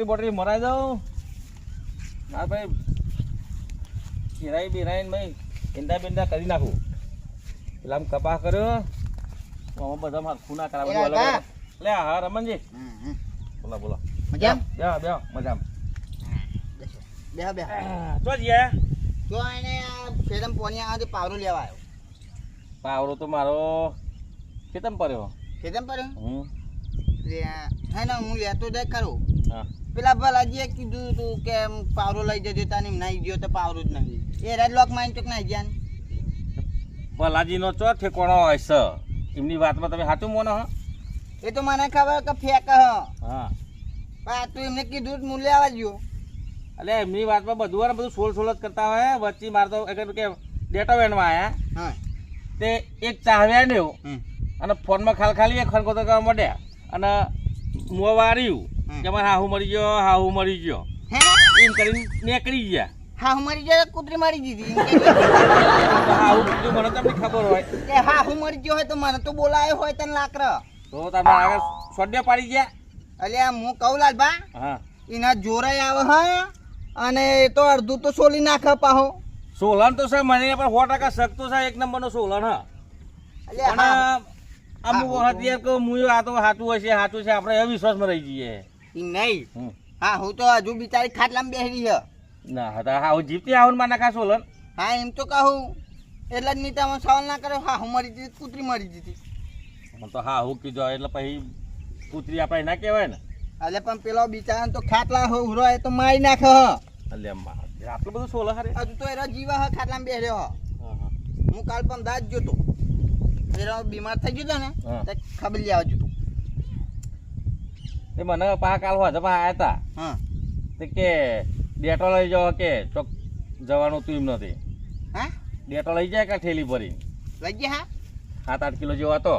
બોટરી મરાઈ દઉં. હા ભાઈ ખીરાઈ બિરાઈને ભાઈ ઈંડા બિંડા કરી નાખું. પેલા આમ કપાસ કર્યો આમાં બધા મારું ના કરાવ બધું અલગ લે. હા રમણજી બોલો બોલો. મજામ બે મજામ બે તો જીયા જો એને આ ખેતમ પોની આવે પાવરો લેવા આવ્યો. પાવરો તો મારો ખેતમ પડ્યો. ખેતમ પર હમ હે ને હું લેતો જાય ખરું. હા પેલા ભલાજીએ કીધું તું કે પાવરો લઈ જજો તાને નાઈ ગયો તો પાવરો જ નહીં. એ રેડ લોક માઇન ચોક નાઈ ગયા. ભલાજીનો ચો ઠેકોણો હોય છે એમની વાતમાં તમે સાચું મોનો હો. એ તો મને ખબર કે ફેક હ હા પણ તું એમને કીધું હું લેવા ગયો. એટલે એમની વાતમાં બધું બધું સોલ જ કરતા હોય. વચ્ચે મારે તો કે ડેટો વેણમાં આવ્યા હા તે એક ચાહવ્યા ને અને ફોનમાં ખાલી એક ખનકો તો કરવા માંડ્યા અને મોં વાર્યું કે મારે હાહુ મરી ગયો હે એમ કરીને નીકળી ગયા. હા હું મરી ગયો કૂતરી મારી દીધી. હાહુ કીધું મને તમને ખબર હોય કે હા હું મરી ગયો હોય તો મને તો બોલાયો હોય તને લાકર તો તમે આગળ સોડે પાડી ગયા. અલ્યા હું કહું લાલબા હા એના જોરે આવે હા અને એ તો અડધું તો સોલી નાખે પાહો. સોલન તો છે મને પણ 100% શક તો છે. એક નંબરનો સોલન હા. અલ્યા અને હા અમુક વખત યાર કે હું આ તો સાચું છે આપણે એ વિશ્વાસમાં રહી જઈએ. ઈ નહીં હા હું તો હજુ બિચારી ખાટલામાં બેસી છે. ના હતા હા હું જીપતી આવું માં નાખા સોલન. હા એમ તો કહું એટલે જ નહીં તમે સવાલ ના કર્યો. હા હું મરી દીધી કૂતરી મરી દીધી. તો હા હું કીધું એટલે પછી કૂતરી આપણે ના કહેવાય ને. એટલે પણ પેલો બિચારા તો ખાટલા હુરો એ તો મારી નાખે હ. એટલે આટલું બધું સોલ હારે હજુ તો એનો જીવા હ ખાટલામાં બેસ્યો હ. હું કાલ પણ દાદ જોતો એનો બીમાર થઈ ગયો ને તો ખબર લેવા જોતો. એ મને પા કાલ હોય તો પા આવ્યા હતા હા તે કે ડેટો લઈ જાઓ કે ચોક જવાનું તું એમ નથી. હા ડેટો લઈ જાય કે ઠેલી ભરી લઈ ગયા હા 7-8 કિલો જેવો હતો.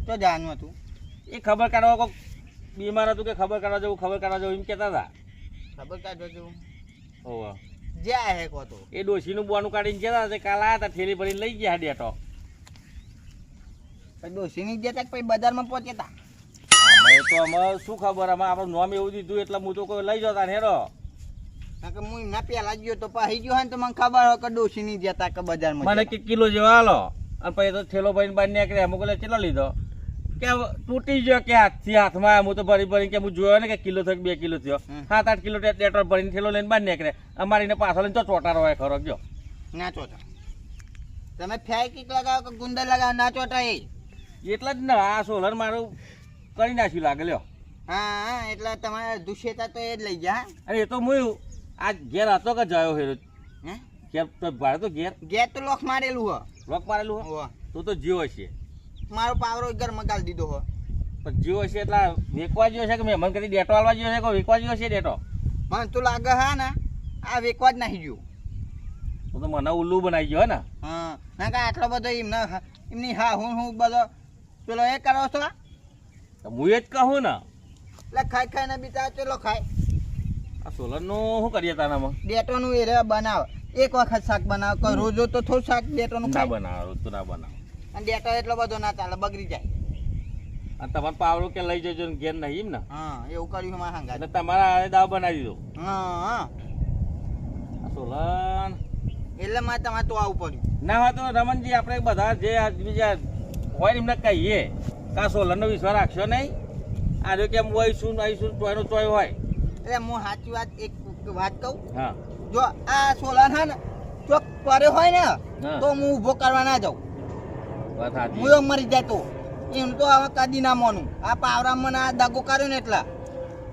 તો જાણવું હતું એ ખબર કાઢવા કોઈક બીમાર હતું કે ખબર કાઢવા જવું એમ કહેતા હતા. ખબર કાઢો છું ઓહો જ્યાં હે કો તો એ ડોશીનું બોનું કાઢીને કહેતા હતા કાલ આવ્યા હતા ઠેલી ભરીને લઈ ગયા ડેટો. ડોસીની જતા પછી બજારમાં પહોંચ્યા હતા. અમે તો અમે શું ખબર અમે આપણું નામ એવું દીધું એટલે હું તો કોઈ લઈ જતા હેરો. કારણ કે હું એમના પહેલા ગયો તો પછી ગયો હોય ને તો મને ખબર હોય કે ડોસીની જતા કે બજારમાં મને કે કિલો જેવા હાલો અને પછી તો થેલો ભરીને બહાર નીકળ્યા. અમુક કેટલો લીધો કે તૂટી ગયો કે હાથથી હાથમાં હું તો ભરી કે હું જોયો ને કે કિલો થયો 2 કિલો થયો 7-8 કિલો ડેટો ભરીને થેલો લઈને બહાર નીકળ્યા. અમારીને પાછળ લઈને તો ચોટારો હોય ખરો ગયો ના ચોટા તમે ફેર કિક લગાવો કે ગુંદર લગાવો ના ચોટા એ એટલે જ ને આ સોલર મારું કરી નાખ્યું લાગે લ્યો. હા હા એટલે તમારે દુષ્યતા તો એ જ લઈ ગયા. અરે એ તો હું આ ઘેર હતો કે જયો હેરો હે ઘેર તો ભાડે તો ઘેર તો લોક મારેલું હો. લોક મારેલું હો તો જીવો હશે. મારો પાવરો ઘરમાં ગાળી દીધો હો. પણ જીવો હશે એટલે વેકવા જેવો છે કે મહેમાન કરી ડેટો આલવા જેવો છે કે વેકવા જેવો છે ડેટો. મને તો લાગે હા ને આ વેકવા જ નાખી ગયું. તો મને ઉલ્લુ બનાવી ગયો હે ને. હા ના કે આટલો બધો એમની હા હું બધો પેલો એ કરો છો હું એ જ કહું ને એટલે ખાઈ ને બીજા ચેલો ખાય. આ સોલરનું શું કરીએ તારામાં ડેટોનું એ રે બનાવે એક વખત શાક બનાવે કોઈ રોજો તો થોડું શાક ડેટોનું ના ખાય. બનાવો રોજ તો ના બનાવો. અને ડેટો એટલો બધો ના ચાલે બગડી જાય. અને તમારે પાવડો કે લઈ જજો ને ઘેર નહીં એમ ને. હા એવું કર્યું મારા હંગાત. એટલે તમારા આ દાવ બનાવી દીધો. હા હા આ સોલર એટલે મારે તમારે તો આવું પડ્યું. ના હોય તો રમણજી આપણે બધા જે બીજા હોય ને એમને કહીએ કે આ સોલરનો વિશ્વાસ રાખશો નહીં. આ જો કેમ આવીશું ચોયનો ચોય હોય. એટલે હું સાચી વાત એક વાત કહું. હા જો આ સોલર હા ને ચોક પડ્યો હોય ને હા. તો હું ઊભો કરવા ના જાઉં. વાત સાચી. હું એમ મરી જાય તો એમ તો હવે કદી ના માનું. આ પાવરામાં મને આ દગો કર્યો ને એટલા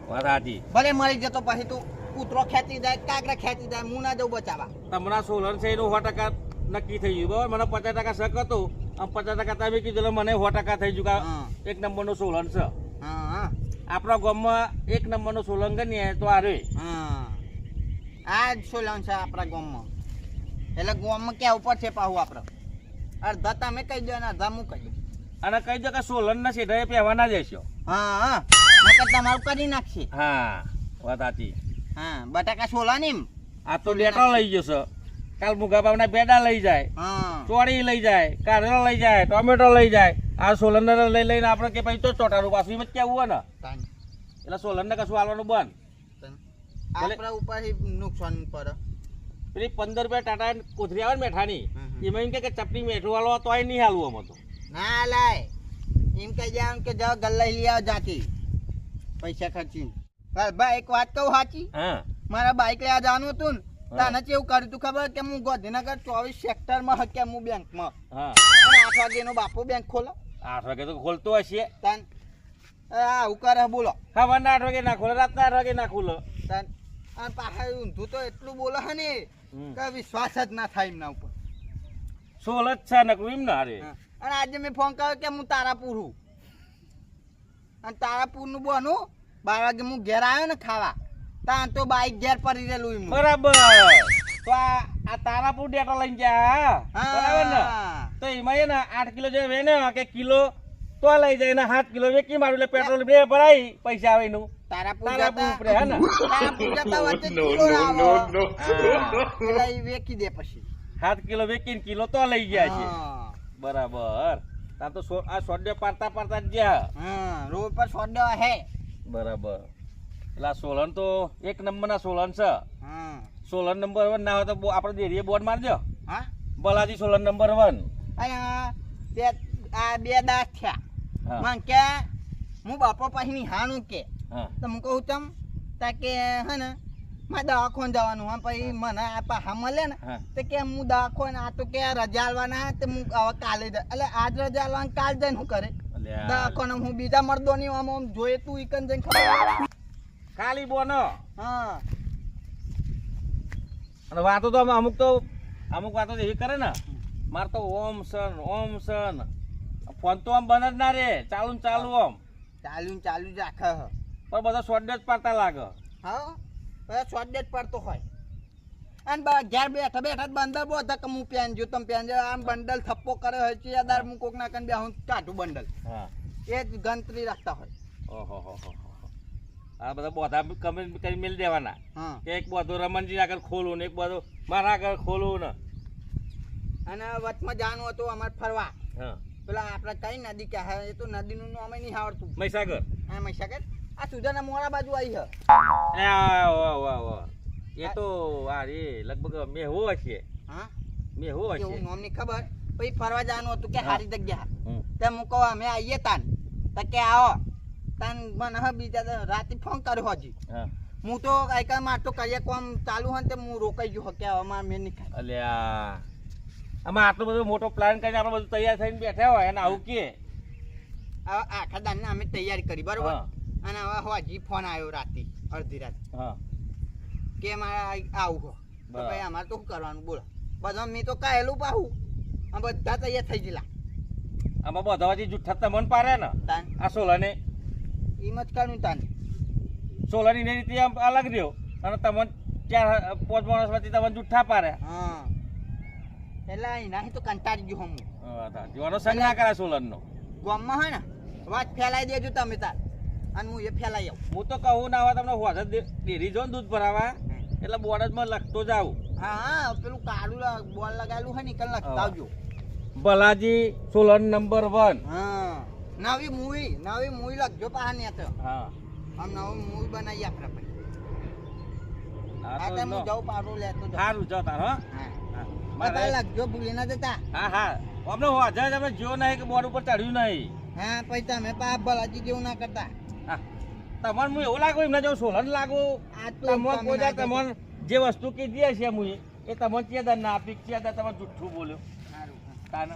વાત સાચી. ભલે મરી જતો પછી તું કૂતરો ખેંચી જાય કાંકરા ખેંચી જાય હું ના જઉં બચાવવા. તમારા સોલર છે એનું 100% નક્કી થઈ ગયું બરાબર. મને 50% શક હતો આમ 50% તમે કીધું એટલે મને 100% થઈ ગયું હા. કે એક નંબરનો સોલર છે. હા હા આપણા ગામમાં એક નંબરનો સોલંગ ગણીએ તો આ રે. હા આ જ સોલન છે આપણા ગામમાં. એટલે ગામમાં ક્યાં ઉપર છે પાહું આપણે અડધા તમે કહી દો ને અડધા હું કહી દઉં. અને કહી દો કે સોલરના શેઠાએ પહેવા ના જશો. હા હા નકર તમારું કરી નાખશે. હા વાત સાચી. હા બટાકા સોલા ને એમ. આ તો ડેટો લઈ જશે કાલ મુગા બાપના બેડા લઈ જાય હા ચોળી લઈ જાય કારેલો લઈ જાય ટોમેટો લઈ જાય. આ સોલંદર લઈને આપણે કે પછી તો ચોટાડું પાછું એમ જ કેવું હોય ને. તાન એટલે સોલંદર કશું હાલવાનું બંધ. આપણા ઉપર નુકસાન પડે. પેલી 15 રૂપિયા ટાટા કોથરી આવે ને મેઠાની હમ. એમાં એમ કે ચપટી મેઠું વાળો તોય નહીં હાલવું આમાં તો ના લાય એમ કહી જાય કે જાઓ ગલ્લા લઈ આવો જાતી પૈસા ખર્ચીને. ભાઈ એક વાત કહું સાચી, હા મારા બાઈક લેવા જવાનું હતું ને હા. તને કેવું કર્યું તું ખબર કે હું ગાંધીનગર 24 સેક્ટરમાં હક્યા હું બેંકમાં હા અને 8 વાગ્યાનો બાપુ બેંક ખોલો 8 વાગે તો ખોલતો હશે. તન આવું કરે બોલો સવારના 8 વાગે ના ખોલે, રાતના 8 વાગે ના ખોલે. તન અને પાછા ઊંધું તો એટલું બોલે હે ને હમ. કે વિશ્વાસ જ ના થાય એમના ઉપર. સોલ જ છે ને કોઈ એમ ના રે. હા. અને આજે મેં ફોન કર્યો કે હું તારાપુર હું અને તારાપુરનું બનું 12 વાગે હું ઘેર આવ્યો ને ખાવા ત્યાં તો બાઈક ઘેર પડી રહેલું એમ. બરાબર તો આ તારાપુર ડેટો લઈને જા બરાબર ને તો એમાં એ ને 8 કિલો જે વેને કે કિલો તો લઈ જાય ને 7 કિલો વેકી મારું એટલે પેટ્રોલ બે ભરાઈ પૈસા આવે એનું તારાપુર તારાપુર જતા ઉપરે હે ને તારાપુર જતા વચ્ચે કિલો આવે. એટલે ઈ વેચી દે પછી 7 કિલો વેકીને કિલો તો લઈ ગયા છે. હા. બરાબર તા તો આ સોડે પાડતા પાડતા જ ગયા. હા રોડ પર સોડો હે. બરાબર એટલે આ સોલન તો એક નંબરના સોલન છે. હા સોલન નંબર 1 ના હોય તો આપણે દેરીએ બોર્ડ મારજો હા બલાજી સોલન નંબર 1. અહીંયા બે દાંત થયા હા મને કે હું બાપો પછી નિહાણું કે હા તો હું કહું તમ તા કે હે ને મારે દવાખાને જવાનું હા પછી મને આ પાહા મળે ને હા તો કે હું દવાખાને આ તો કે રજા આલવાના તો હું હવે કાલે એટલે આજ રજા આલવાના કાલ જઈને શું કરે અલ્યા દવાખાને હું બીજા મર્દો ની આમ જોઈએ તું ઈકન જઈને ખબર. ખાલી બોનો હા અને વાતો તો અમુક વાતો તો એવી કરે ને મારે તો ઓમ સન ફોન તો આમ બંધ જ ના રે ચાલુ ને ચાલુ આમ ચાલુ જ રાખે હ. પણ બધા શોર્ટ જ પાડતા લાગે. હા પછી શોર્ટ ડેટ પડતો હોય અને ઘેર બેઠા બેઠા જ બંડલ બહુ હતા કે હું પહેનજો તમે પહેનજો આમ બંડલ થપ્પો કરે હોય છે યાદાર હું કોક ના કન બે હું કાઢું બંડલ હા એ જ ગણતરી રાખતા હોય. ઓહો આ બધા બોધા કમેન્ટ કરી મેળ દેવાના હા કે એક બધો રમણજી આગળ ખોલું ને એક બધો મારા આગળ ખોલું ને. અને વચમાં જવાનું હતું અમારે ફરવા હા પેલા આપણે કઈ નદી કે હે એ તો નદીનું નામ નહીં આવડતું. મહીસાગર હા મહીસાગર આ સુજાના મોડા બાજુ આવી છે. એ વાહ એ તો આ રે લગભગ મેહો હશે હા મેહો હશે. એવું નામ ની ખબર પછી ફરવા જવાનું હતું કે હારી જગ્યા હમ. તે હું કહું અમે આવીએ તાન તો કે આવો તાન મને હવે બીજા રાતે ફોન કર્યો હજી હા હું તો આઈકા માર તો કરીએ કોમ ચાલુ હોય ને તે હું રોકાઈ ગયો કે હવે મારે મેં નહીં ખાય. અલ્યા આમાં આટલો બધો મોટો પ્લાન કરીને આપણે બધું તૈયાર થઈને બેઠા હોય અને આવું કે હવે આખા દાન અમે તૈયારી કરી બરોબર હા અને હવે હજી ફોન આવ્યો રાતે અડધી રાત હા કે મારે આવું હો તો બરાબર. ભાઈ અમારે તો શું કરવાનું બોલો બધા મેં તો કહેલું પાહું આ બધા તૈયાર થઈ ગયેલા આમાં બધા જુઠ્ઠા તમને પારે ને તાન આ સોલાને એમ જ કરું તાન સોલાની રીતે આમ અલગ રહ્યો અને તમને 4-5 માણસ વચ્ચે તમને જુઠ્ઠા પારે. હા એટલે એના તો કંટાળી ગયો હું જીવાનો સંગ ના કરે સોલનનો. ગામમાં હોય ને વાત ફેલાઈ દેજો તમે તાર અને હું એ ફેલાઈ આવું. હું તો કહું ના હોય તમને હોજ ડેરી જો ને દૂધ ભરાવા એટલે બોર્ડમાં લખતો જાઉં હા હા પેલું કાળું બોલ લગાવેલું હોય ને કલ લખતા આવજો. બલાજી સોલન નંબર 1. હા નવી મૂવી લખજો પાહા ને તો હા આમ નવી મૂવી બનાવી આપણે પછી આ હા તો તો હું નો. જાઉં પાડો લેતો જાઉં. સારું જો તાર હો. હા હા. બધા મારે લખજો ભૂલી ના જતા. હા અમને હોજ જ અમે જો નહીં કે બોર્ડ ઉપર ચડ્યું નહીં. હા પછી તમે પા ભલાજી જેવું ના કરતા. હા તમને હું એવું લાગુ એમને જો સોલન લાગુ આ તો તમને તમે કોઈ ના તમને જે વસ્તુ કીધી હશે મુએ એ તમને ચેદન ના આપી ચેદન તમે જુઠ્ઠું બોલ્યો સારું, હા. તાને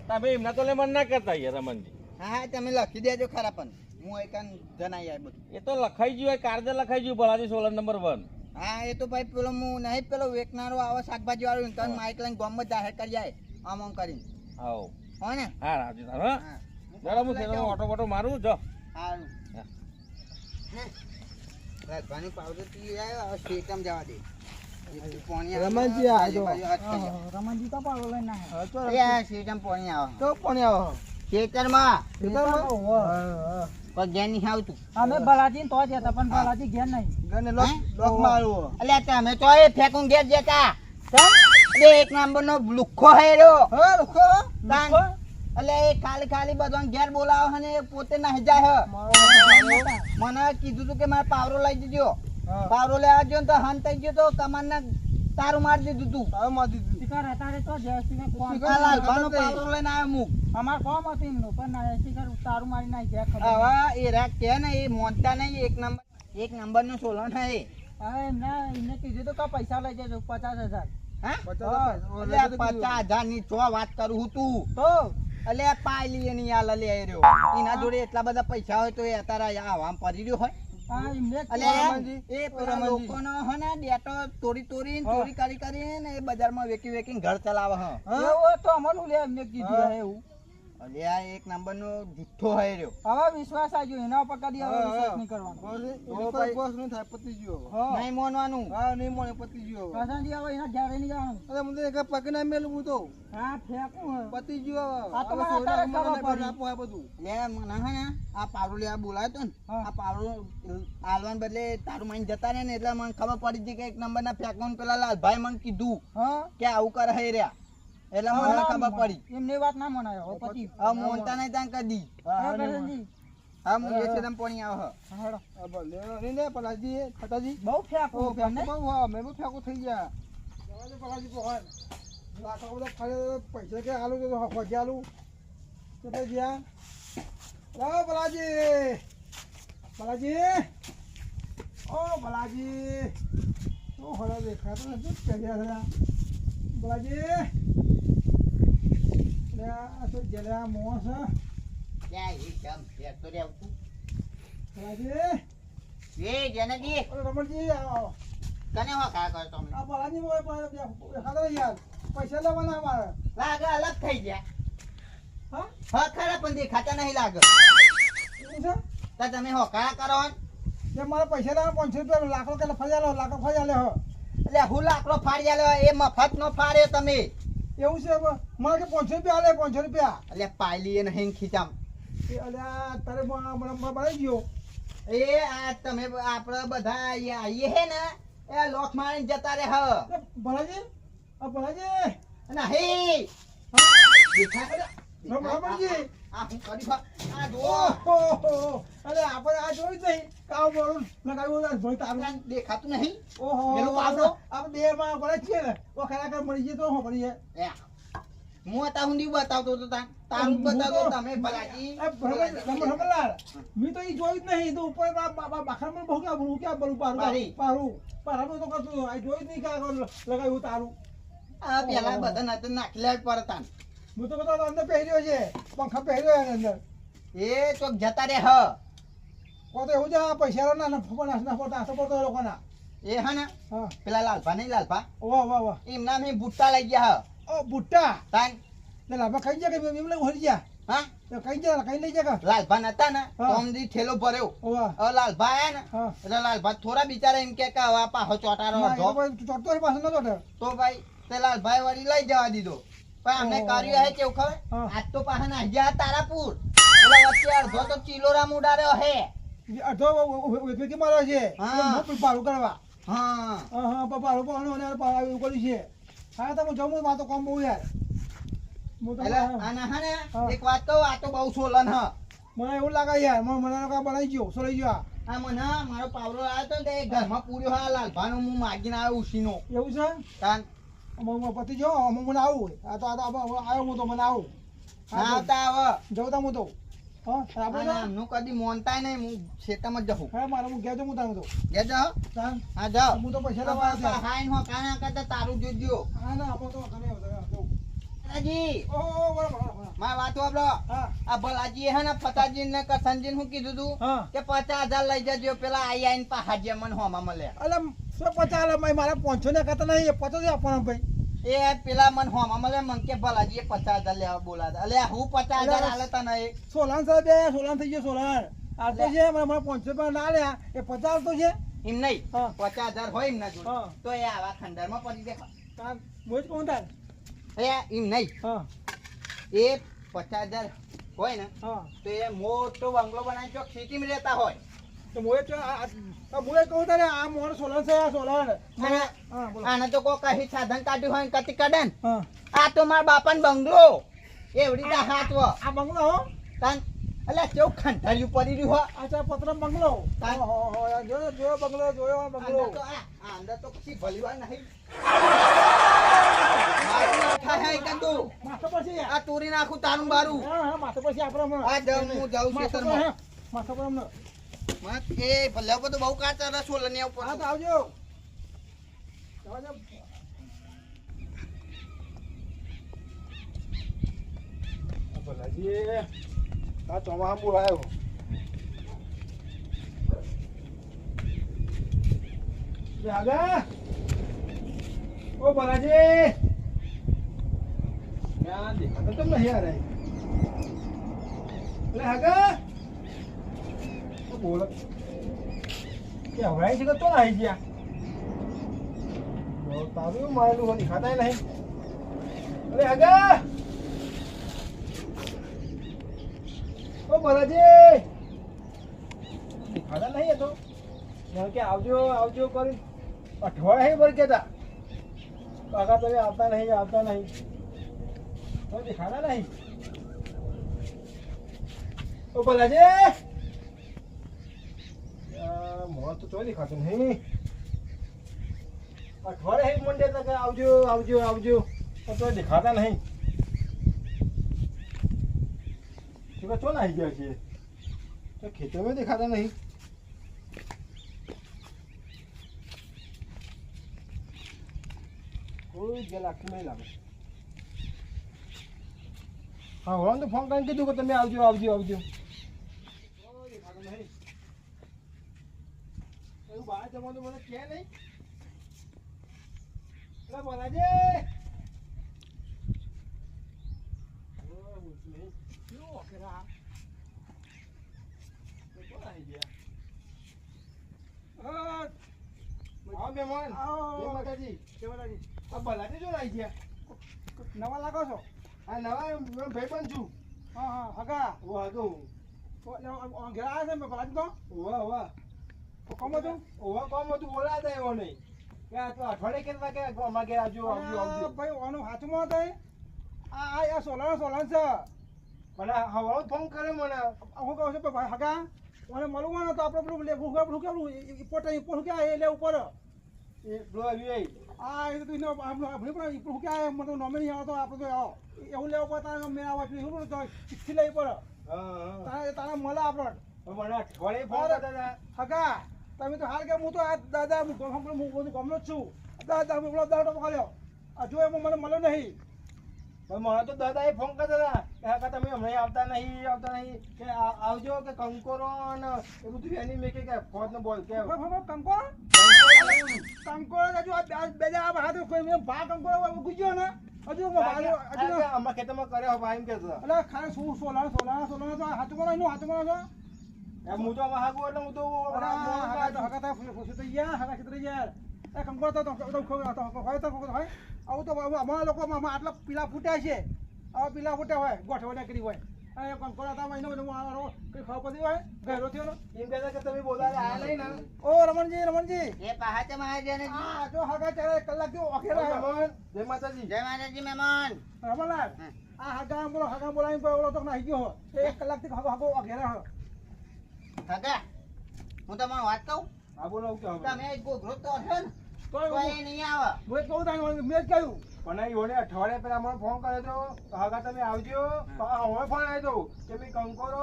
તમે એમના તો મન ના કરતા યાર રમણજી. હા હા તમે લખી દેજો ખરા પણ હું એકાન જણાઈ આવે બધું. એ તો લખાઈ ગયું હોય કારજે લખાઈ ગયું બલાજી સોલન નંબર 1. હા એ તો ભાઈ પેલો હું નહીં પેલો વેચનારો આવે શાકભાજી વાળો તને માઇક લઈને ગામમાં જાહેર કરી જાય આમ કરીને આવો હો ને. હા રાજુ તાર હા હા ચાલો હું તેનો ઓટો બોટો મારું જો. સારું હા. રાજભાની પાવડર પી આવ્યો હવે શેકમ જવા દે રમણજી આવ્યો. રમણજી તો પાડો લઈને આવ્યો. શેકમ પોણી આવે તો પણ આવો. ખેતરમાં ખેતરમાં? કોઈ ઘેર નહીં આવતું. અમે બલાજી તો જ હતા પણ બલાજી ઘેર નહીં. ગને લોક મારવો. અલ્યા તમે તો એ ફેકું ઘેર જતા અરે એક નંબર નો લુખ્ખો હે રો હા લોકો તાન. એટલે એ ખાલી બધો ઘેર બોલાવો અને પોતે નાહી જાય હે. મને કીધું તું કે મારે પાવરો લઈ જજો હા. પાવરો લેવા ગયો ને તો હન થઈ ગયો તો કમાનને તારું મારી દીધું તું. તારું મારી દીધું. શિકાર હતા તો જે શિકાર કોણ શિકાર આ લાલભાનો પાવરો લઈને આવ્યો મુક. અમાર કોમ હતું એમનું પણ ના શિકાર તારું મારી નાખી જાય ખબર હવે એ રાગ કે ને એ મોનતા નહીં એક નંબર નો સોલન હે એ. હવે એમને કીધું તો કે પૈસા લઈ જજો 50,000 હા? 50,000 એટલે 50,000 ની ચો વાત કરું હું તું. તો એટલે પાયલી એની આ લે રહ્યો એના જોડે એટલા બધા પૈસા હોય તો એ અત્યારે આવામ પડી રહ્યો હોય. આ એમને એટલે રમણજી, એ પેલા રમણજી. લોકોનો હે ને ડેટો ચોરી ચોરી કરીને એ બજારમાં વેચીને ઘર ચલાવે હે. એવું તો અમારું લે એમને કીધું હે એવું એટલે આ એક નંબર નો જુઠ્ઠો હે રહ્યો. હવે વિશ્વાસ આવ્યો એના ઉપર કદી હવે વિશ્વાસ નહીં કરવાનો બસ નહીં થાય, પતી ગયો. નહીં માનવાનું. હા, નહીં મળે, પતી ગયો. પ્રશાંતજી હવે એના ઘરે નહીં જવાનું અરે મને એક પગ ના મેલું હું તો હા ફેંકું હે. પતી ગયો. આ તો હવે મને અત્યારે સોયડા ખબર મને પડી. આપો આ બધું. એટલે મને હે ને આ પાવડો લેવા બોલાયો તો ને હા. આ પાવડો આલવાને બદલે તારું માઈને જતા રહે ને એટલે મને ખબર પડી ગઈ કે એક નંબર ના ફેંકવાનું પેલા લાલભાઈ મને કીધું હા કે આવું કરે હે રહ્યા એટલે મને ખબર પડી. એમની વાત ના મનાય હવે પછી હવે મોનતા નહીં ત્યાં કદી. હા, હે નહીં પ્રશાંતજી હા હું એ છે પાણી આવે હે. હા, હેડો. હા, ભલે. નહીં ને, પલાજી, ખટાજી. બહુ ફેંકું ઓ, તમને ફેંકો બહુ, હા, મેં બહુ ફેંકો થઈ ગયા. જવા દે પલાજી, પહોંચ. લાખો બધા ખાલી પૈસા કે આલુ તો હોજે આલુ. કેટલે ગયા? લાવો પલાજી. પલાજી. ઓ, પલાજી. ઓ, હળા દેખાતું નથી. પહેર્યા થયા. પલાજી. લે, આ તો જલ્યા મોસ હે. લ્યા, એ કેમ ફેંકતો રે આવતું? પલાજી. એ જનજી ઓલે રમણજી, આવો. કને હો કા કરો તમે? આ પલાજી મોય પણ ખાધો યાર. પૈસા લેવાના અમારે. લાગે અલગ થઈ ગયા. હા? હા ખરા પણ દેખાતા નહીં લાગે. શું છે? તો તમે હોકાળા કરો ને? જે મારે પૈસા લેવા 500 રૂપિયા લાકડો કે ફરી આલો, લાકડો ફરી આલે હો. એટલે હું લાકડો ફાડી આલ્યો એ મફત નો ફાડ્યો તમે. એવું છે હવે? મને કે 500 રૂપિયા આલે, 500 રૂપિયા. એટલે પાયલી એ નહીં ખીચામ. એ અલ્યા તારે મને બનાવી ગયો. એ આ તમે આપણે બધા અહીંયા આવીએ હે ને એ લોક મારીને જતા રે હ. એ ભલાજી, આ ભલાજી. નહીં. દેખાય ખરા? રમણજી. આ હું કરી બા- આ જુઓ. ઓહો, અરે આપણે આ જોયું જ નહીં. કાવ બોલું લગાવ્યું હોય ભાઈ તારું. આ દેખાતું નહીં. ઓહો, પેલું પાવડો. આપણે બે માં પડે છીએ ને. ઓ ખરેખર મળી જઈએ તો હો પડી જાય. એ, હું હતા હુંડી બતાવતો તો તારું જ બતાવતો તમે ભલાજી. રમણલાલ, મેં તો ઈ જોયું જ નહીં. તો ઉપર બાખરમાં બહુ ક્યાં બોલું પારી. પારું તો કરતું હતું. આ જોયું જ નહીં કે આ લગાવ્યું તારું. આ પેલા બધા નતર નાખેલા જ પડતા. હું તો બધો અંદર પહેર્યો છે, પંખા પહેર્યો એની અંદર. એ ચોક જતા રે હ. કોતો એવું છે, આ પૈસા ના ના પડતા આસો પડતો એ લોકોના. એ હે ને હા, પેલા લાલભા નહીં લાલભા વાહ વાહ વાહ. એમ નામ એ ભૂટ્ટા લઈ ગયા હ. ઓ બુટ્ટા, તાન ને લાભા ખાઈ ગયા કે એમ લઈ હોરી ગયા. હા કઈ ગયા, કઈ લઈ ગયા. લાલભા નતા ને હા. તોમદી ઠેલો ભર્યો. વાહ. હવે લાલભા આયા ને હા. એટલે લાલભા થોડા બિચારા એમ કે હવે આ પાછો ચોટારો ના, અડધો. એ ભાઈ ચોટતો હોય પાછો નતો ચોટે. તો ભાઈ તે લાલભાઈ વળી લઈ જવા દીધો. પણ અમને ઓહો. કર્યું હે કેવું ખબર હા. આજ તો પાછા ના ગયા તારાપુર એટલે વચ્ચે અડધો તો ચીલોરામ ઉડાડ્યો હે. એ અડધો વેચી માર્યો છે. હા. હું પારું કરવા. હા હા, પારું પાવાનું અને પારું એવું કર્યું છે. હા, તો હું જમું માં તો કામ બહુ યાર. હું તો એટલે આના હે ને હા. એક વાત કહું આ તો બહુ સોલન હ. મને એવું લાગે યાર, મને કામ બનાવી ગયો, સોલાઈ ગયો. આ મને મારો પાવડો આવ્યો તો ને તે ઘરમાં પૂર્યો હા લાલભાનો હું માગીને આવ્યો ઉસીનો. એવું છે? તાન પતિ જો મને આવું. આ તો આવ્યો હું તો મને આવું. ના આવતા આવે. જવું તા હું તો. હા, આપણે અને આમનું કદી મોનતાય નહીં હું ખેતરમાં જ જઉં. હા, મારે હું ઘેર જમું તારું તો. લે જાઓ. તાન, હા જાઓ. હું તો પૈસા લેવા આવ્યો છે. હાઈન હો કાના કરતા તારું જોજો. હા, ના, આપણે તો ઘરે આવ્યો છે. જવું. રાજી ઓહો, બરાબર. મારી વાત વાપરો. હા, આ ભલાજી હે ને ફતાજી ને કરસનજી શું કીધું તું હા. કે 50,000 લઈ જજો પેલા આઈને પહાજે મને હોમાં મળે. અલે 150 મારે 500 ને કરતા નહીં, 50 આપવાના ભાઈ. એ પેલા મને હોમાં મળે મને કે ભલાજી 50,000 લેવા બોલાતા. અલે હું 50,000 આલે તને એ. સોલાન સાહેબ, સોલાન થઈ ગયો સોલાન. આ તો છે મને 500 રૂપિયા ના લ્યા, એ 50 તો છે. એમ નહીં હા. 50,000 હોય એમના જોડે હા. તો એ આવા ખંડરમાં પડી દે. તાન, હું જ કહું તાન. એ એમ નહીં હા, એ 50,000 હોય ને હા. તો એ મોટો બંગલો બનાવી ચોક સિટીમાં રહેતા હોય. તો હું એ કહું તારે આ મોણ સોલાન છે, આ સોલાન. અને હા, બોલો. આને તો કોઈ કઈ સાધન કાઢ્યું હોય ને કતી કાઢે ને હા. આ તો મારા બાપાનો બંગલો એવડી હાથવો આ બંગલો હો. તાન અલ્યા કેવું ખંધાર્યું પડી રહ્યું હો આચા પત્ર બંગલો તાન. જોયો બંગલો જોયો બંગલો અંદર તો અંદર તો પછી ભલીવાર નહીં મારું ના થાય હે કંદુ માથે પછી આ તોરી નાખું તારું બારું હા માથે પછી આપણે આ જાઉં હું જાઉં ખેતરમાં માથે પર અમને મત એ ભલે બધું બહુ કાચા રસો લને ઉપર હા તો આવજો ભલાજી આ ચોમાહા બોલાયો આગા ઓ ભલાજી ક્યાં દે આ તો તમને નહીં આ રહી એટલે આગા બોલ કે હવરાઈ છે કે તો આવી ગયા તારું મારેલું હોય ખાતા નહીં અરે આગા ઓ ભલાજી ખાતા નહીં તો કે આવજો આવજો કરી અઠવાડિયા બર કેતા કાકા તમે આવતા નહીં તો દેખાતા નહીં ઓ ભલાજી મોં તો ચોઈ દેખાતું નહીં અઠવાડિયે મંડે તો કે આવજો આવજો આવજો તો દેખાતા નહીં તો ચો નાહી ગયા છે તો ખેતરમાં દેખાતા નહીં કોઈ જે લાગતું નહીં લાગે હા હું તો ફોન કરીને કીધું કે તમે આવજો આવજો આવજો કોઈ દેખાતું નહીં એવું બહાર જવાનું મને કહે નહીં એટલે બોલાજે આવો મહેમાન જય માતાજી આ ભલાજી જો આવી ગયા નવા લાગો છો આ નવા ભાઈ પણ છું હા હા હગા ઓ આગો ઘેર આવ્યા છે મેં ભલાજી તો ઓવા ઓવા કોમ હતું ઓવા કોમ હતું બોલાતા એવો નહીં કે આ તો અઠવાડિયે કેટલા કે અમારા ઘેર આવજો આવજો આવજો ભાઈ આનું હાથમાં હતો આ સોલાણ છે મને હવાળો ફોન કર્યો મને હું કહું છું ભાઈ હગા મને મળવું તો આપણે પેલું કેવું ઇમ્પોર્ટ કે એટલે ઉપર એ પેલો આવી આ એ તો તું આપણે પણ શું કે મને નોમે નહીં આવતો આપણે તો આવો એવું લેવું પડે તારે મેં આવા શું ચિઠ્ઠી લેવી પડે હા તારા મળે આપણે મને અઠવાડિયે ફોન કરતા હતા હગા તમે તો હાલ કે હું તો આ દાદા હું ગમનો જ છું દાદા હું દાડો પકડ્યો આ જો એમાં મને મળ્યો નહીં પણ મને તો દાદાએ ફોન કરતા હતા કે તમે હમણાં આવતા નહીં કે આવજો કે કંકોરો ને એ બધું એની મેં કે ફોન ને બોલ કે કંકોર હજુ બે હાથ મેં ભા કંકોર ગુજ્યો ને હજુ અમારા ખેતરમાં કર્યો ભાઈ એમ કે એટલે ખાલી શું સોલાણ તો હાથ મળો એનું હાથ મળો છો હું તો હાગું એટલે હું તો હગા થાય ખુશી થઈ ગયા હગા ખેતરી યાર એ કંકોર તો હોય આવું તો અમારા લોકો આટલા પીલા ફૂટ્યા છે આવા પીલા ફૂટ્યા હોય ગોઠવડા કરી હોય અને કંકોર હતા મહિનો કઈ ખબર પડી હોય ગહેરો થયો એમ કહેતા કે તમે બોલાવે આયા નહીં ને ઓ રમણજી એ પહાતે મહાજન હા જો હગા ચારે કલાક જેવો ઓખેલા મહેમાન જય માતાજી જય માતાજી મહેમાન રમણલાલ આ હગા બોલાવી બોલો તો નાહી ગયો 1 કલાકથી હગો ઓખેલા કાકા હું તમને વાત કહું હા બોલો કે હવે તમે ગોઘરો તો હશે ને તો કોઈ નહીં આવે હું કહું તાને મેં જ કહ્યું પણ યોને અઠવાડિયા પહેલા મને ફોન કર્યો હતો હગા તમે આવજો હવે ફોન આવ્યો હતો કે મેં કંકોરો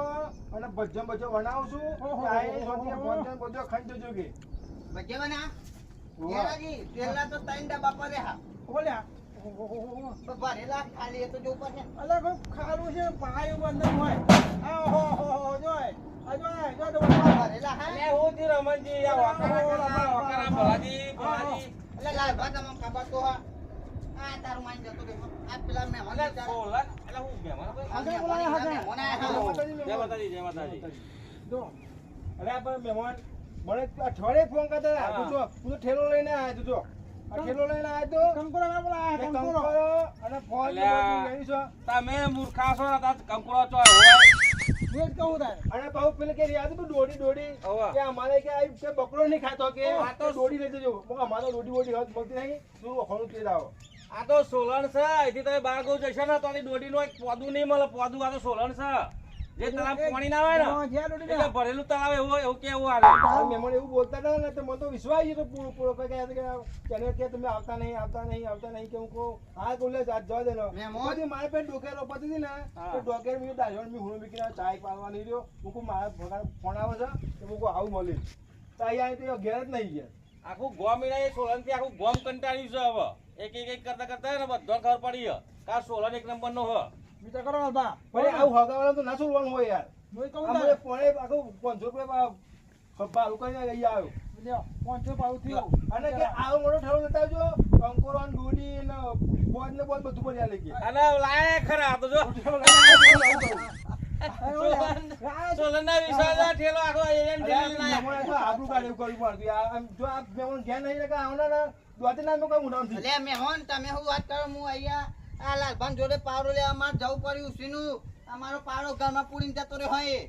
અને ભજ્જમ બનાવું છું બધો ખાઈ જજો કે બજે બના જેનાજી તેલના તો 3 ડબ્બા પડે હા બોલ્યા તો ભરેલા ખાલી એ તો જો ઉપર છે અલે કોઈ ખારું છે ભાઈ બંધન હોય ઓહો જોય જો ભરેલા હા લે હું જી રમણજી આ વાકરા ભલાજી એટલે લાલ ભાત આમ કાબા તો હા આ તારું માન જતો કે આ પેલા મહેમાન એટલે સોલન એટલે હું મહેમાન જય માતાજી જો અરે આ પણ મહેમાન મને અઠવાડિયે ફોન કરતા હતા તું જો હું તો ઠેલો લઈને આવ્યો તું જો આ ઠેલો લઈને આવ્યો તો કંકોરો ના બોલા કંકોરો અને ફોન અલ્યા. છો તમે મૂર્ખા છો ને તાર કંકુડો ચો હોય મેં જ કહું તારે અને પાછું પેલે કે યાદ હતું દોડી હોવે. કે અમારે કે આ કે બકરો નહીં ખાતો કે આ આ તો તો દોડી લઈ જજો અમારો દોડી હોત મળતી નહીં તું વખોણું તેલ આવો આ તો સોલણ છે અહીંથી તમે બાર ગૌ જશો ને તો દોડી નો એક પોદું નહીં મળે પોદું આ તો સોલણ છે જે તળાવ પાણી ના આવે ને જ્યાં ડૂડી એટલે ના. ભરેલું તળાવ એવું કેવું આવે તારા મહેમાન એવું બોલતા હતા ને તો મને તો વિશ્વાસ આવ્યો તો પૂરો કે તેને કે તમે આવતા નહીં કે હું કહું હા બોલે આજ જવા દે ને મહેમાન? પછી મારે પેટ ડોકેર રોપાતી હતી ને હા. તો ડોકેર મેં દાજણ મેં હુણો મૂકીને ચાય પાડવાની રહ્યો હું કહું મારા ભગવાન ફોન આવે છે તો હું કહું આવું મળી તો અહીંયા તો ઘેર જ નહીં ગયા આખું ગોમ ઈના સોલનથી આખું ગોમ કંટાળ્યું છે હવે એક કરતા કરતા ને બધો ખબર પડી છે કા સોલન એક નંબર નો હ વિચાર કરો લાલભા. પણ આવું હગાવાળા તો ના છોડવાનું હોય યાર હું કહું આમ તારે. પોણે આખું 500 રૂપિયા ભાડું કરીને અહીંયા આવ્યો લ્યો, 500 ભાડું થયું. અને કે આવો મોટો ઠારો લેતા આવજો કંકોરો ને ડૂડી ને બોજ ને બોજ બધું પડ્યા લઈ ગયા અને લાય ખરા આ તો જો સોલનના વિશ્વાસ ઠેલો આખો એમ ઠેલી ના આબરૂ કાઢે એવું કરવું પડતું યાર. આમ જો આ મહેમાન ઘેર નહીં ને કે આવના ને દોતી ના કઈ મોટા નથી એટલે મહેમાન તમે શું વાત કરો હું અહીંયા આ લાલભાન જોડે પાવડો લેવા મારે જવું પડ્યું ઉસીનું અમારો પાવડો ઘરમાં પૂરીને જતો રહ્યો હોય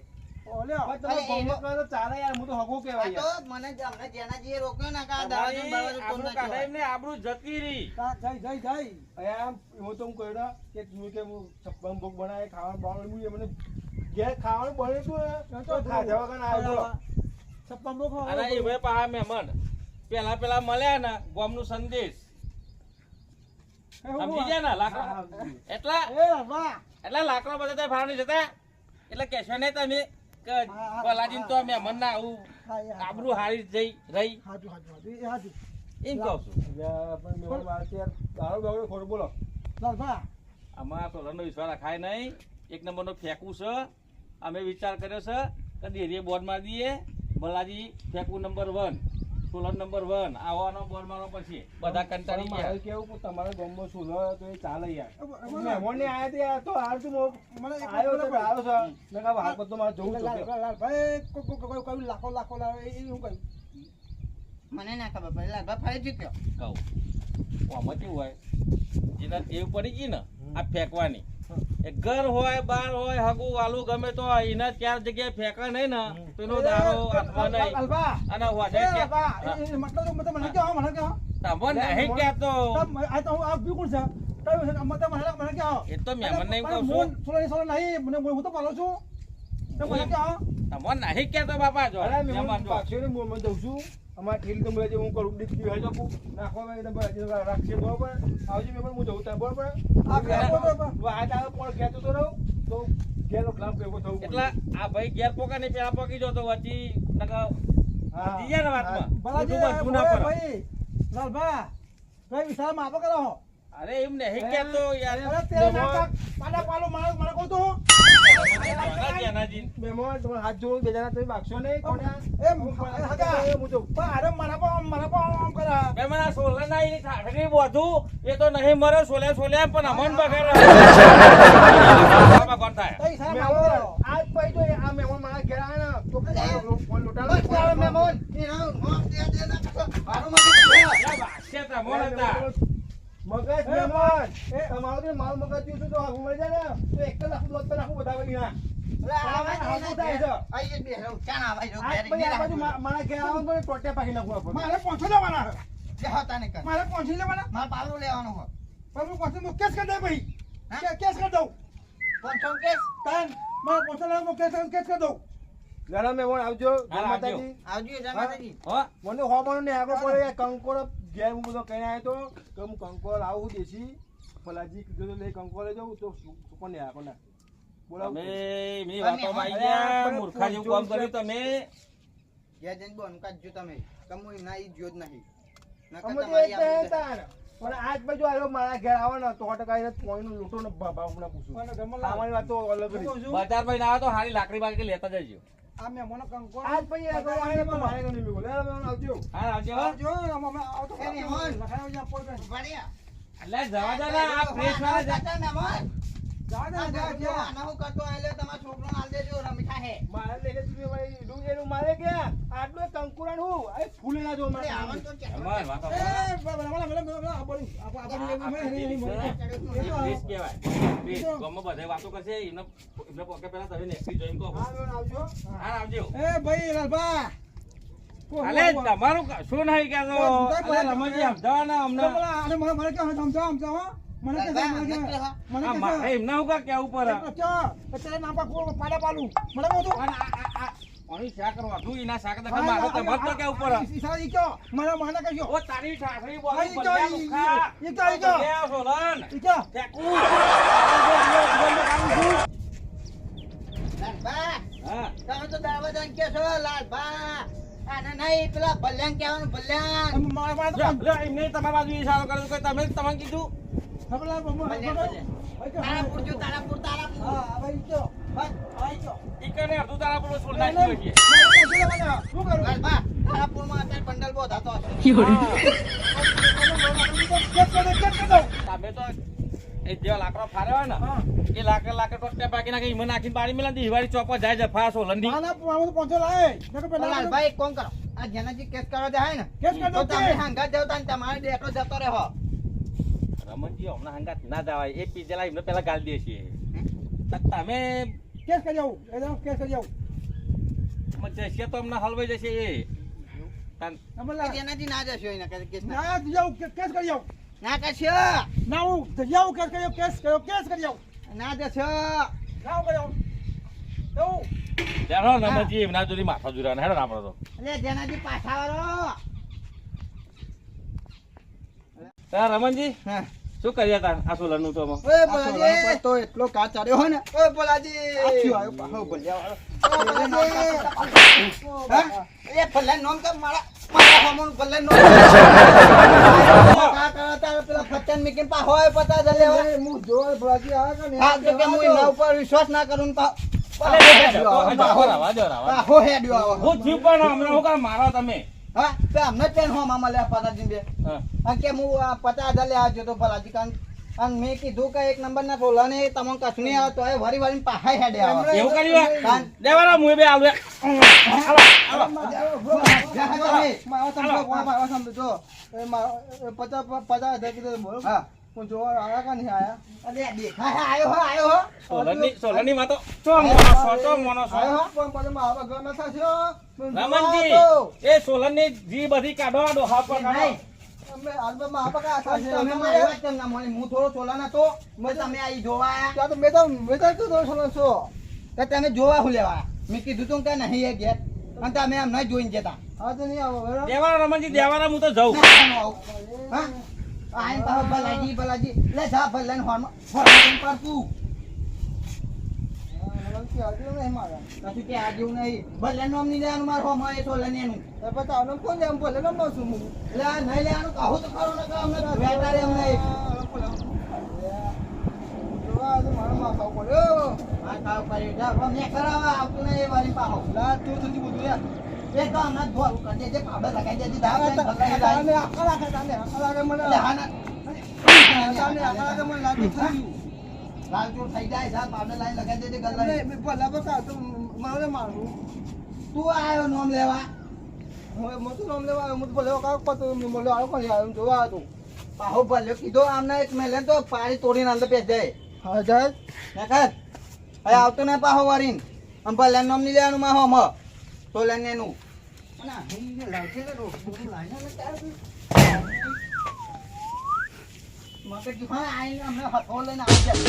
ઓ, લ્યો. પણ તમે ગમત કરો તો ચાલે યાર હું તો હગું આ કહેવાય તો યાર મને અમને જેનાજીએ રોક્યો ને કે આ દારૂ તમારી બારૂ આબરૂ કાઢે એમને આબરૂ જતી રહી જઈ. અહીંયા હું તો હું કહ્યું ને કે તું કે હું છપ્પન ભોગ બનાવે ખાવાનું બાવાનું હું મને ઘેર ખાવાનું બને તું તો ખાધા વગર ના આવ્યો બોલો. છપ્પન લોકો અને એ ભાઈ પાહા મહેમાન પેલા મળ્યા ને ગોમનું સંદેશ સમજી ગયા ને લાકડા હા, હા. એટલા એ લાલભા. એટલે લાકડા બધા ત્યાં ફાળો જતા એટલે કહેશો નહીં તમે કે પલાજી તો મહેમાન ના આવું હા, એ હાચું. આબરૂ હારી જઈ રહી હાચું. એ હાચું. એમ કહું છું યાર, પણ મહેમાન મારે તો યાર દારૂ બારૂ ખોટું બોલો લાલભા. આમાં સોલરનો વિશ્વાસ રખાય નહીં એક નંબરનો ફેંકવું છે અમે વિચાર કર્યો છે કે ડેરીએ બોર્ડ મારી દઈએ બલાજી ફેંકવું નંબર 1 સોલર નંબર 1 આવવાનો બોર્ડ મારવા પછી બધા કંટાળી મારે ગયા કેવું કે તમારા ગામમાં સુધર તો એ ચાલે યાર મને મહેમાન ને આયા તે યાર તો હાલ તું એક આવ્યો છે વાત આવ્યો છે મેં કહા હાલ તો મારે જવું છે લાલભાઈ કોઈ લાખો લાવે એ હું કહ્યું. મને ના ખબર પડે લાલભા ફરી જીત્યો કહું આમાં કેવું હોય જેના ટેવ પડી ગઈ ને આ ફેંકવાની એ ઘર હોય બાર હોય હગું વાલું ગમે તો હોય એના ચાર જગ્યાએ ફેંકા નહીં ને તો એનો દારો હાથમાં નહીં લાલભા. અને વાજે એ લાલભા. એ મતલબ મને કહો તમને નહીં કહેતો આ તો આ બિલકુલ છે મને કહો એ તો મહેમાન નહીં કહું છું સોલો નહીં મને હું તો પાલો છું તો મને કહો તમને નહીં કહેતો બાપા જો અરે મહેમાન મહેમાન જો પાછો ને હું જઉં છું અમારે ઠેલી તો મળે છે હું કરું ડીપ હોય શકું નાખવા રાખશે બરોબર આવજો મહેમાન હું જઉં ત્યાં બરોબર આ બરાબર. આ તારો પણ કહેતો તો રહું તો ઘેર લાભ ભેગો થવું એટલે આ ભાઈ ઘેર પોકા ને પેલા પોકી જો તો વચ્ચે નકા હા. જીયા ને વાતમાં બલાજી બધું ના પડે ભાઈ લાલભા ભાઈ વિશાળ માપો કરો અરે એમ નહીં કહેતો યાર અરે તેરા નાટક પાડા પાલો મને કહું તો જેનાજી મહેમાન તમારે હાથ જોડું બે જણા તમે ભાગશો નહીં કોને એમ હગા હું તો પણ અરે મને પણ આમ કરે મહેમાન આ સોલે ના એની ઠાઠડી બોધું એ તો નહીં મરે સોલે પણ અમન બગાડ બાબા કોણ થાય તઈ સારા માપો કરો મહેમાન આજ પછી તો આ મહેમાન મારા ઘેર આવે ને તો ફોન બસ તારો લૂંટાડો મહેમાન એનો મોં દે ના મારું મગજ વાસ્ય હતા મોણ હતા મગજ મહેમાન તમારું તો મારું મગજ થયું છે તો હું મળી જાય ને તો એક જ આખું દોત પર આખું બતાવી ના આજ પછી આ બાજુ મારા ઘેર આવો તો ટોટિયા પાકી નાખવા પડે મારે 500 લેવાના મારે 500 લેવાના પણ હું 500 કેસ કરી દે ભાઈ કેસ કરી દઉં તન મારે 500 લેવાનો કેસ કરી દઉં ગરમ મહેમાન આવજો જય હા, માતાજી હો મને હોવાનું ને આગળ પડે કંકોર ઘેર હું બધો કહીને આવ્યો તો કે હું કંકોર આવું દેશી ફલાજી કીધું તો લઈ કંકોર લઈ જાઉં તો સુકો ને આગળ ના બોલાવ તમે એમની વાતોમાં આવી ગયા મૂર્ખા જેવું કામ કર્યું તમે અમે તો એક જ હતા ને. પણ આજ બાજુ આવ્યો મારા ઘેર આવે ને તો ટકા પોઈનું લૂંટો ને ભાવ ના પૂછું મને ગમન ખાવાની વાત તો અલગ હું કહું રહી. છું, બજારમાં ના આવે તો હારી લાકડી બાકડી લેતા જજો આ મહેમાનો કંકોર આજ પછી આગળ આવે તો મારે ગમે નહીં બોલે મહેમાન આવજો હા આવજો હો. આવજો અમે આવતો એ મહેમાન. લખાયો જ્યાં પોઈન્ટ એટલે જવા દો ને આ પ્રેસ વાળા જા મારે લઈને તું ભાઈ ઈડું જેનું મારે કે આટલું એક કંકુરાન હું આ ફૂલ ના જો મારે જમણ વાતો કરો. એ બરાબર આ બોલી પ્રેસ કહેવાય પ્રેસ ગામમાં બધાય વાતો કરશે એમને પોકે પહેલા તમે નેકરી જોઈને કહો હા મહેમાન આવજો હા આવજો એ ભાઈ લાલબા અલે તમારું શું નહીં કહેતો અલે રમણજી સમજાવવાના અમને મને કહો સમજાવો મને કે લાલભાઈ, મને અમને કે કે હા. મને આ કે મારે એમને હું કાં કેવું પડે? અત્યારે નાપા ખોળ પાડા પાલું મને કહું તું અને આની શાક વાઢું, એના શાક દેખાય મારે તમારે તો કેવું પડે? ઈશારા ઈ કયો મને કહેજો ઓ તારી ઠાઠડી બોલી ઈ કયો, બલ્યા ઈ મુખા. કયો, ઈ કયો. લે સોલન. ઈ કયો ફેંકું. લાલભા, હા. તમે તો દરવાજાને કહો છો, લાલભા. આને નહીં, પેલા ભલ્યાને કહેવાનું, ભલ્યાન. મારા લે, લે, એમને તમારી બાજુ ઈશારો કર્યો કે તમે તમને કીધું? ભલ્યાન, ભલ્યાન. તારાપુર જો, તારાપુર, તારાપુર. હા ભાઈ કયો બસ. ઈ કને અડધું તારા પેલો સોલ નાખ્યો છે. શું કરું લાલભા, તારાપુરમાં અત્યારે બંડલ બહુ થતો હશે. તમે તો એ જે લાકડો ફાર્યો હોય ને એ લાકડ ટોટે બાકી નાખી મને નાખીને બારી મેલા દિવાળી ચોપા જાય છે ફાસ ઓલંડી. પહોંચો લાય લાલભાઈ, એક કામ કરો. આ જેનાથી કેસ કરવા જાય ને કેસ કરી દો તો તમે કે? હાંગા જવતા ને તમારે ડેટો જતો રહો. રમણજી હમણાં હંગાત ના જવાય એ પીજેલા એમને પેલા ગાળ દે છે. તમે કેસ કરી આવું કેસ કરી આવું જશે તો અમને હલવાઈ જશે એ જેનાથી ના જશો એના કેસ ના. ના જાઉં કેસ કરી આવું ના કરશો, ના હું જાઉં કેસ કરી આવું કેસ કરી આવું ના જશો. ના કરી આવું એવું જાણો રમણજી એમના જોડી માથા જુરા હેડો આપણો તો એટલે જેનાથી પાછા વાળો. રમણજી હા. શું કર્યા તા આ સોલરનું તો આમાં? ઓય બોલાજી, તો એટલો કાચ ચડ્યો હોય ને. ઓય બોલાજી, આછું આવ્યો પાછો ભલ્યા વાળો. હા? એ ભલ્યા નોમ કે મારા હોમોન ભલ્યા નોમ. કા કરતા પેલા ફટન મીકીને પાછો આવ્યો પતા જ લેવા. હું જોર ભલાજી આ કે ને હા, તો કે હું એના ઉપર વિશ્વાસ ના કરું ને પાછો હેડ્યો આવો. હું થયું પણ હમણાં હું કામ મારો તમે? હા, તો અમને પેન હોમાં મળ્યા પતાજી બે. હા. અને કે હું 50,000 લેવા જોતો ભલાજી કાન. અને મેં કીધું કે એક નંબરના ટોલા ને તમને કશું નહીં આવે તો એ વરી વરી પાછા હેડે આવે. એવું કર્યું? કાન. દેવાના મુએ બે આલવે. મારા સમજો મારા સમજો એ 50,000 કીધું બોલો હા. હું જોવા આયા કા નહીં આયા અરે દેખાય આયો હો, આયો હો. સોલરની માં તો ચો મોનો છો. આયો પણ પછી મારા ઘર ના થશે રમણજી એ સોલરની જી બધી કાઢો આ ડોહા પર કાઢો. નહીં. અમે આલબા માં આપા કા થશે તમે મારી વાત કેમ ના માની? હું થોડો ચોલા નતો તમે આવી જોવા આયા. ત્યાં તો મેં તો છો તો તમે જોવા હું લેવા આયા? મેં કીધું તું કે નહીં એ ઘેર અને તમે એમ નહીં જોઈને જતા. હા તો નહીં આવો બરાબર દેવાના રમણજી દેવાના હું તો જાઉં. હા? આઈને પાછો ભલાજી ભલાજી લે જા ભલાને હોરમાં પડતું. નહીં મારા કશું કે આ જેવું નહીં. ભલે નોમ નહીં લેવાનું મારું હોમાં એ તો લઈને એનું. એ પછી આનો કોણ જાય બોલે ન છું હું એટલે આ નહીં લેવાનું કહું તો ખરું ને કે અમને વેટાડે એમ નહીં. જોવા તો મારા માથા પડ્યો આ કાવ કર્યું જા હવે મેં કરાવવા આવતું નહીં એ વાળી પાહો. લા તું સુધી બધું યાર એ તો હમણાં જ ધોરું કરી દેજે, પાવડર લગાવી દેજે, તાને ધાબળા લગાવી દેજે. આખા લાગે મને એટલે હાના- તાને આખા લાગે મને લાગે થયું લાલચોળ થઈ જાય જા પાવડર લાઈન લગાવી દેજે ગલ્લા. મેં ભલા બકા તો મારે મારું તું આયો નોમ લેવા. હું મોટું નામ લેવા આવ્યો હું ભલે કાક પતો બોલ્યો આવ્યો કોણ આવ્યો જોવા હતો પાહો ભલ્યો કીધો આમને એક મેલે તો પાણી તોડીને અંદર પેજ જાય. હા જાય નકર હવે આવતો ને પાહો વારીને આમ ભલે નોમ નહીં લેવાનું માં હોમ તો લઈને એનું અને આ હિંગને લાવશે ને રોટલું લાઈને ને ત્યારે મગજ હા આઈને અમને હથો લઈને આવી જાય.